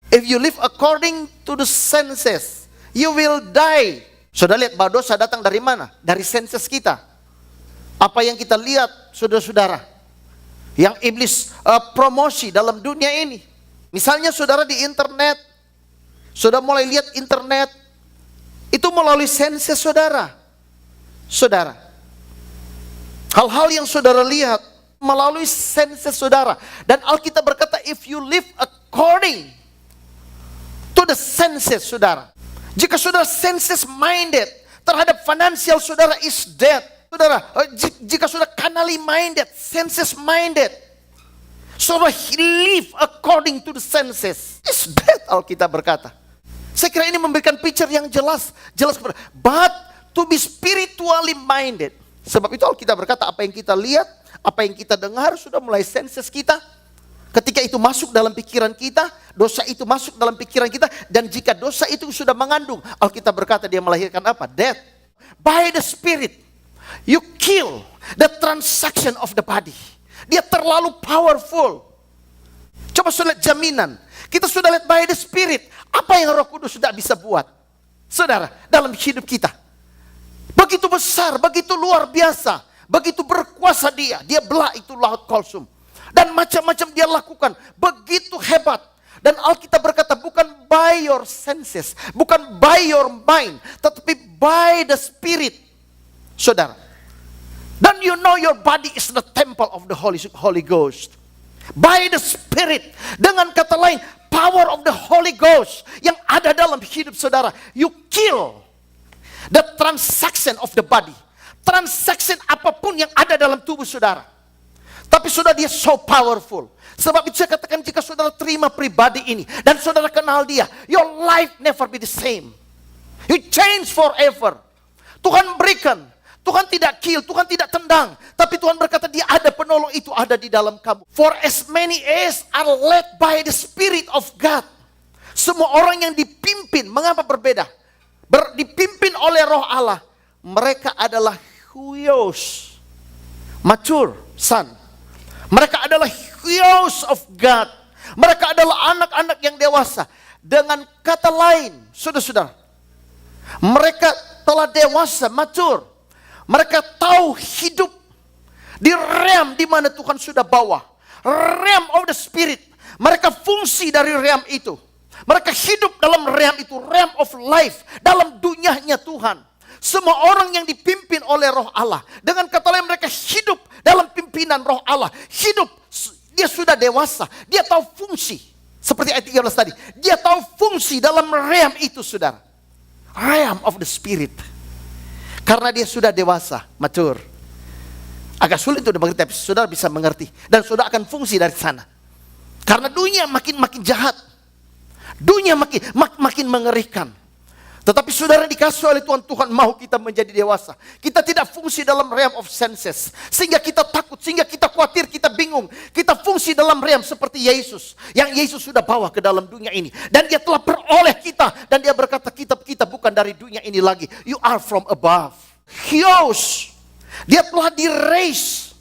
If you live according to the senses, you will die. Saudara lihat bahwa dosa datang dari mana? Dari senses kita. Apa yang kita lihat, saudara-saudara, yang iblis promosi dalam dunia ini. Misalnya saudara di internet, saudara mulai lihat internet, itu melalui senses saudara. Saudara, hal-hal yang saudara lihat melalui senses saudara. Dan Alkitab berkata, if you live according to the senses saudara. Jika saudara senses minded terhadap financial saudara is dead. Saudara, jika saudara carnally minded, senses minded, saudara live according to the senses is dead, Alkitab berkata. Saya kira ini memberikan picture yang jelas kepada. But to be spiritually minded. Sebab itu Alkitab berkata, apa yang kita lihat, apa yang kita dengar sudah mulai senses kita. Ketika itu masuk dalam pikiran kita, dosa itu masuk dalam pikiran kita. Dan jika dosa itu sudah mengandung, Alkitab berkata dia melahirkan apa? Death. By the Spirit, you kill the transaction of the body. Dia terlalu powerful. Coba sudah lihat jaminan. Kita sudah lihat by the Spirit. Apa yang Roh Kudus sudah bisa buat? Saudara, dalam hidup kita. Begitu besar, begitu luar biasa. Begitu berkuasa dia. Dia belah itu laut Kolsum. Dan macam-macam dia lakukan. Begitu hebat. Dan Alkitab berkata bukan by your senses. Bukan by your mind. Tetapi by the Spirit. Saudara. Dan you know your body is the temple of the Holy Ghost. By the Spirit. Dengan kata lain, power of the Holy Ghost yang ada dalam hidup saudara. You kill the transaction of the body. Transaction apapun yang ada dalam tubuh saudara. Tapi saudara, dia so powerful. Sebab itu saya katakan, jika saudara terima pribadi ini dan saudara kenal dia, your life never be the same. You change forever. Tuhan berikan. Tuhan tidak kill, Tuhan tidak tendang. Tapi Tuhan berkata dia ada, penolong itu ada di dalam kamu. For as many as are led by the Spirit of God. Semua orang yang dipimpin, mengapa berbeda? Dipimpin oleh Roh Allah. Mereka adalah huios, mature son. Mereka adalah huios of God. Mereka adalah anak-anak yang dewasa. Dengan kata lain, saudara-saudara, mereka telah dewasa, mature. Mereka tahu hidup di realm di mana Tuhan sudah bawa. Realm of the Spirit. Mereka fungsi dari realm itu. Mereka hidup dalam realm itu. Realm of life. Dalam dunianya Tuhan. Semua orang yang dipimpin oleh Roh Allah. Dengan kata lain, mereka hidup dalam pimpinan Roh Allah. Hidup, dia sudah dewasa. Dia tahu fungsi. Seperti ayat 13 tadi. Dia tahu fungsi dalam realm itu, saudara. Realm of the Spirit. Karena dia sudah dewasa, mature. Agak sulit untuk mengerti, tapi saudara bisa mengerti. Dan saudara akan fungsi dari sana. Karena dunia makin jahat. Dunia makin mengerikan. Tetapi saudara dikasih oleh Tuhan, Tuhan mau kita menjadi dewasa. Kita tidak fungsi dalam realm of senses. Sehingga kita takut, sehingga kita khawatir, kita bingung. Kita fungsi dalam realm seperti Yesus. Yang Yesus sudah bawa ke dalam dunia ini. Dan dia telah beroleh kita. Dan dia berkata, kita bukan dari dunia ini lagi. You are from above. Hios. Dia telah di-raise.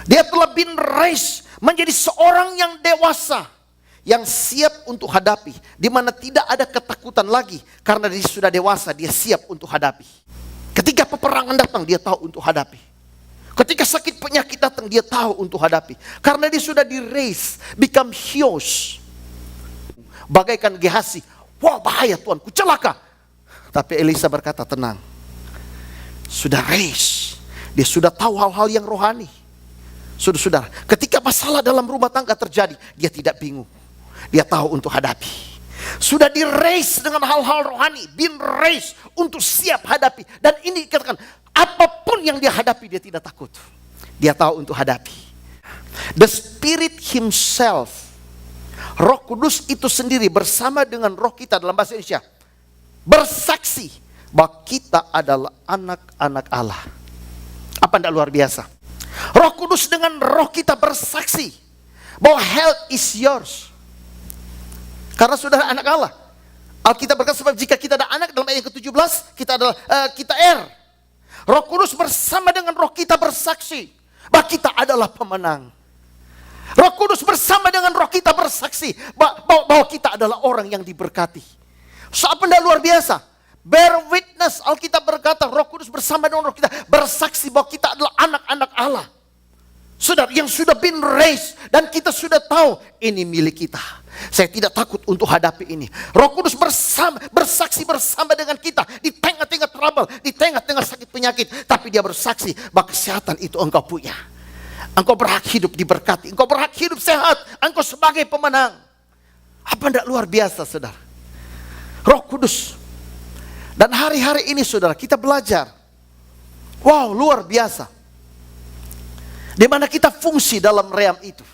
Dia telah been raised menjadi seorang yang dewasa. Yang siap untuk hadapi, di mana tidak ada ketakutan lagi, karena dia sudah dewasa, dia siap untuk hadapi. Ketika peperangan datang, dia tahu untuk hadapi. Ketika sakit penyakit datang, dia tahu untuk hadapi, karena dia sudah di-raise, become hios. Bagaikan Gehazi, wah bahaya Tuhan, ku celaka. Tapi Elisa berkata, tenang, sudah raise, dia sudah tahu hal-hal yang rohani. Saudara-saudara, ketika masalah dalam rumah tangga terjadi, dia tidak bingung. Dia tahu untuk hadapi. Sudah di-raise dengan hal-hal rohani. Been raised untuk siap hadapi. Dan ini dikatakan, apapun yang dia hadapi, dia tidak takut. Dia tahu untuk hadapi. The Spirit Himself, Roh Kudus itu sendiri bersama dengan roh kita dalam bahasa Indonesia, bersaksi bahwa kita adalah anak-anak Allah. Apa tidak luar biasa? Roh Kudus dengan roh kita bersaksi bahwa health is yours. Karena saudara anak Allah. Alkitab berkata, sebab jika kita ada anak, dalam ayat ke-17, kita Roh Kudus bersama dengan roh kita bersaksi bahwa kita adalah pemenang. Roh Kudus bersama dengan roh kita bersaksi bahwa kita adalah orang yang diberkati. So, apa yang luar biasa? Bear witness, Alkitab berkata, Roh Kudus bersama dengan roh kita bersaksi bahwa kita adalah anak-anak Allah. Saudara, yang sudah been raised, dan kita sudah tahu ini milik kita. Saya tidak takut untuk hadapi ini. Roh Kudus bersaksi bersama dengan kita di tengah-tengah trouble, di tengah-tengah sakit penyakit, tapi dia bersaksi bahwa kesehatan itu engkau punya. Engkau berhak hidup diberkati, engkau berhak hidup sehat, engkau sebagai pemenang. Apa tidak luar biasa, saudara? Roh Kudus. Dan hari-hari ini, saudara, kita belajar. Wow, luar biasa. Di mana kita fungsi dalam realm itu.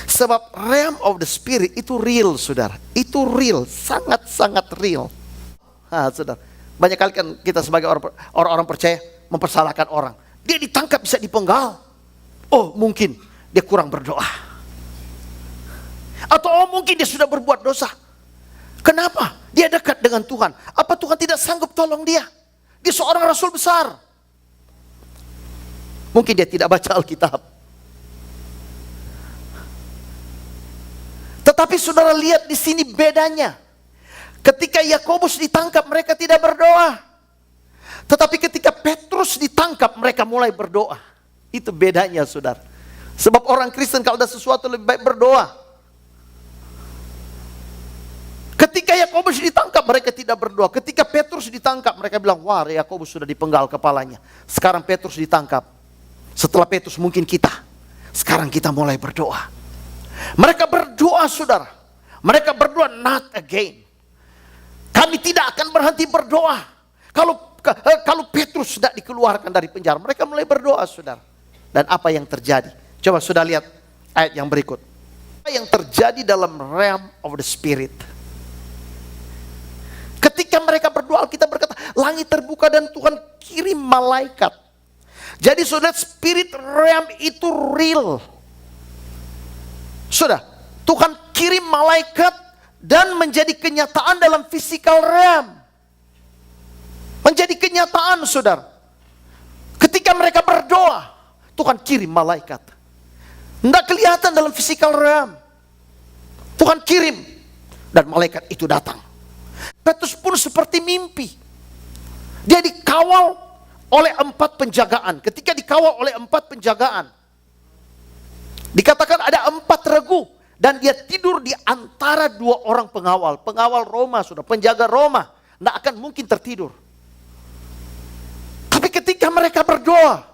Sebab realm of the spirit itu real, saudara. Itu real, sangat-sangat real. Saudara, banyak kali kan kita sebagai orang-orang percaya mempersalahkan orang. Dia ditangkap bisa dipenggal. Oh, mungkin dia kurang berdoa. Atau mungkin dia sudah berbuat dosa. Kenapa? Dia dekat dengan Tuhan. Apa Tuhan tidak sanggup tolong dia? Dia seorang rasul besar. Mungkin dia tidak baca Alkitab. Tetapi saudara lihat di sini bedanya. Ketika Yakobus ditangkap, mereka tidak berdoa. Tetapi ketika Petrus ditangkap, mereka mulai berdoa. Itu bedanya, saudara. Sebab orang Kristen kalau ada sesuatu lebih baik berdoa. Ketika Yakobus ditangkap, mereka tidak berdoa. Ketika Petrus ditangkap, mereka bilang, wah, Yakobus sudah dipenggal kepalanya. Sekarang Petrus ditangkap. Setelah Petrus mungkin kita. Sekarang kita mulai berdoa. Mereka berdoa, saudara. Mereka berdoa not again. Kami tidak akan berhenti berdoa. Kalau Petrus sudah dikeluarkan dari penjara, mereka mulai berdoa, saudara. Dan apa yang terjadi? Coba sudah lihat ayat yang berikut. Apa yang terjadi dalam realm of the spirit? Ketika mereka berdoa, kita berkata, langit terbuka dan Tuhan kirim malaikat. Jadi saudara, spirit realm itu real. Sudah, Tuhan kirim malaikat dan menjadi kenyataan dalam physical realm. Menjadi kenyataan, saudara. Ketika mereka berdoa, Tuhan kirim malaikat. Tidak kelihatan dalam physical realm. Tuhan kirim dan malaikat itu datang. Petrus pun seperti mimpi. Dia dikawal oleh 4 penjagaan. Ketika dikawal oleh 4 penjagaan, dikatakan ada 4 regu. Dan dia tidur di antara 2 orang pengawal. Pengawal Roma, sudah penjaga Roma. Tidak akan mungkin tertidur. Tapi ketika mereka berdoa,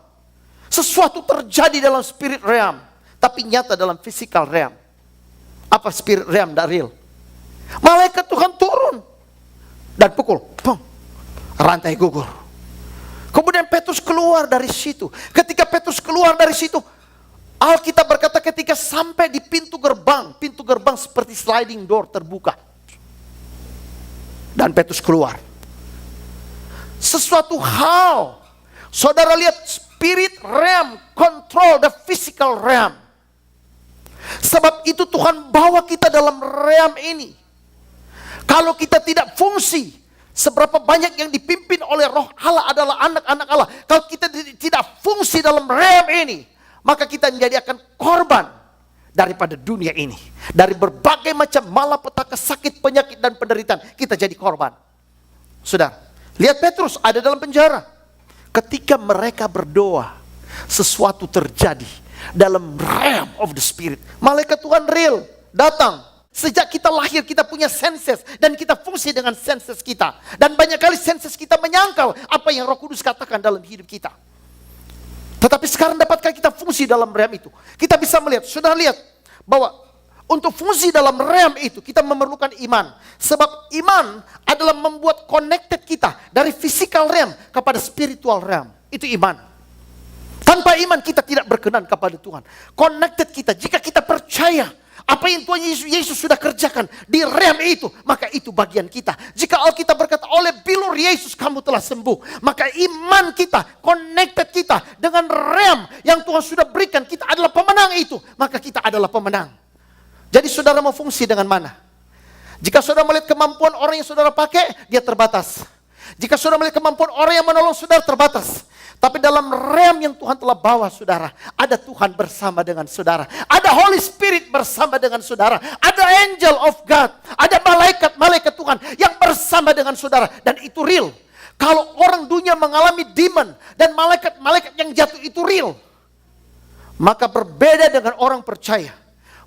sesuatu terjadi dalam spirit realm. Tapi nyata dalam physical realm. Apa spirit realm? Tidak real. Malaikat Tuhan turun. Dan pukul. Pung, rantai gugur. Kemudian Petrus keluar dari situ. Ketika Petrus keluar dari situ, Alkitab berkata ketika sampai di pintu gerbang seperti sliding door terbuka. Dan Petrus keluar. Sesuatu hal, saudara lihat spirit realm control the physical realm. Sebab itu Tuhan bawa kita dalam realm ini. Kalau kita tidak fungsi, seberapa banyak yang dipimpin oleh roh Allah adalah anak-anak Allah. Kalau kita tidak fungsi dalam realm ini, maka kita menjadi akan korban daripada dunia ini. Dari berbagai macam malapetaka, sakit, penyakit, dan penderitaan, kita jadi korban. Saudara, lihat Petrus ada dalam penjara. Ketika mereka berdoa, sesuatu terjadi dalam realm of the spirit. Malaikat Tuhan real datang. Sejak kita lahir kita punya senses dan kita fungsi dengan senses kita. Dan banyak kali senses kita menyangkal apa yang Roh Kudus katakan dalam hidup kita. Tetapi sekarang dapatkah kita fungsi dalam realm itu? Kita bisa melihat, sudah lihat bahwa untuk fungsi dalam realm itu kita memerlukan iman. Sebab iman adalah membuat connected kita dari physical realm kepada spiritual realm. Itu iman. Tanpa iman kita tidak berkenan kepada Tuhan. Connected kita, jika kita percaya apa yang Tuhan Yesus sudah kerjakan di realm itu, maka itu bagian kita. Jika Alkitab berkata, oleh bilur Yesus kamu telah sembuh, maka iman kita, connected kita dengan realm yang Tuhan sudah berikan, kita adalah pemenang itu, maka kita adalah pemenang. Jadi saudara mau fungsi dengan mana? Jika saudara melihat kemampuan orang yang saudara pakai, dia terbatas. Jika saudara melihat kemampuan orang yang menolong saudara terbatas. Tapi dalam realm yang Tuhan telah bawa saudara, ada Tuhan bersama dengan saudara. Ada Holy Spirit bersama dengan saudara. Ada angel of God. Ada malaikat-malaikat Tuhan yang bersama dengan saudara. Dan itu real. Kalau orang dunia mengalami demon dan malaikat-malaikat yang jatuh itu real. Maka berbeda dengan orang percaya.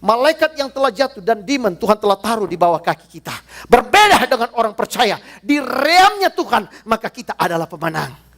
Malaikat yang telah jatuh dan demon Tuhan telah taruh di bawah kaki kita. Berbeda dengan orang percaya. Di realmnya Tuhan, maka kita adalah pemenang.